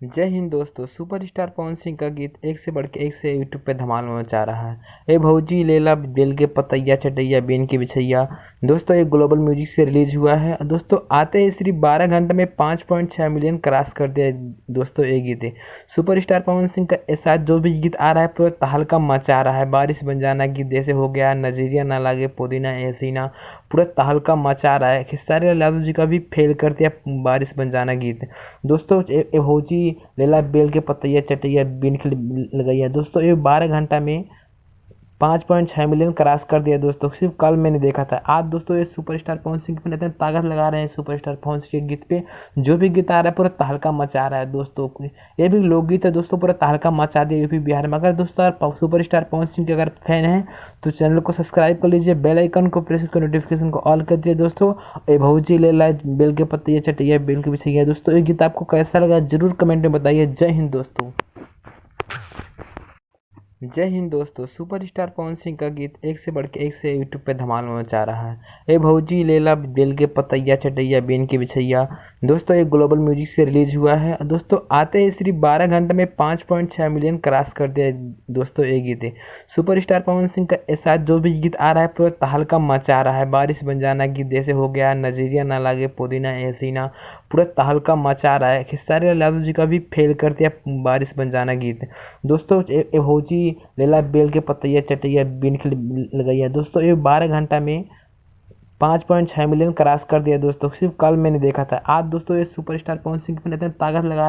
जय हिंद दोस्तों। सुपरस्टार पवन सिंह का गीत एक से बढ़ के एक से यूट्यूब पे धमाल मचा रहा है। ए भौजी लेला बेल के पतैया चटैया बेन के बिछैया। दोस्तों एक ग्लोबल म्यूजिक से रिलीज हुआ है। दोस्तों आते ही सिर्फ 12 घंटे में 5.6 मिलियन क्रॉस कर दिया है। दोस्तों ये गीत है सुपरस्टार पवन सिंह का। ऐसा साथ जो भी गीत आ रहा है पूरा तहलका मचा रहा है। बारिश बन जाना गीत जैसे हो गया, नजरिया ना लागे पुदीना ऐसीना, पूरा तहलका मचा रहा है। खेसारी लाल यादव जी का भी फेल कर दिया बारिश बन जाना गीत। दोस्तों ए भौजी लेला बेल के पतैया चटैया बीन के लगैया। दोस्तों ये 12 घंटा में 5.6 मिलियन क्रॉस कर दिया। दोस्तों सिर्फ कल मैंने देखा था। आज दोस्तों ये सुपरस्टार पवन सिंह पे इतने ताकत लगा रहे हैं। सुपरस्टार पवन सिंह के गीत पे जो भी गीत आ रहा है पूरा तहलका मचा रहा है। दोस्तों ये भी लोकगीत है दोस्तों, पूरा तहलका मचा दिया यूपी बिहार में। अगर दोस्तों आप सुपरस्टार पवन सिंह के अगर फैन हैं तो चैनल को सब्सक्राइब कर लीजिए, बेल आइकन को प्रेस कर नोटिफिकेशन को ऑल कर दीजिए। दोस्तों ए भौजी ले ला बेल के पत्ते चटैया बेल के बिछैया। दोस्तों ये गीत आपको कैसा लगा जरूर कमेंट में बताइए। जय हिंद दोस्तों। जय हिंद दोस्तों। सुपरस्टार पवन सिंह का गीत एक से बढ़ के एक से यूट्यूब पे धमाल मचा रहा है। ए भौजी लेला बेल के पतैया चटैया बेन के बिछैया। दोस्तों एक ग्लोबल म्यूजिक से रिलीज हुआ है। दोस्तों आते ही सिर्फ 12 घंटे में 5.6 मिलियन क्रॉस कर दिया है। दोस्तों ये गीत है सुपरस्टार पवन सिंह का। ऐसा साथ जो भी गीत आ रहा है पूरा तहलका मचा रहा है। बारिश बन जाना गीत जैसे हो गया, नजरिया ना लागे पुदीना ऐसीना, पूरा तहलका मचा रहा है। खेसारी लाल यादव जी का भी फेल कर दिया बारिश बन जाना गीत। दोस्तों ए भौजी लेला बेल के पतैया चटैया बीन के लगैया। दोस्तों ये 12 घंटा में 5.6 मिलियन क्रॉस कर दिया। दोस्तों सिर्फ कल मैंने देखा था। आज दोस्तों ये सुपरस्टार पवन सिंह पे इतने ताकत लगा रहे हैं।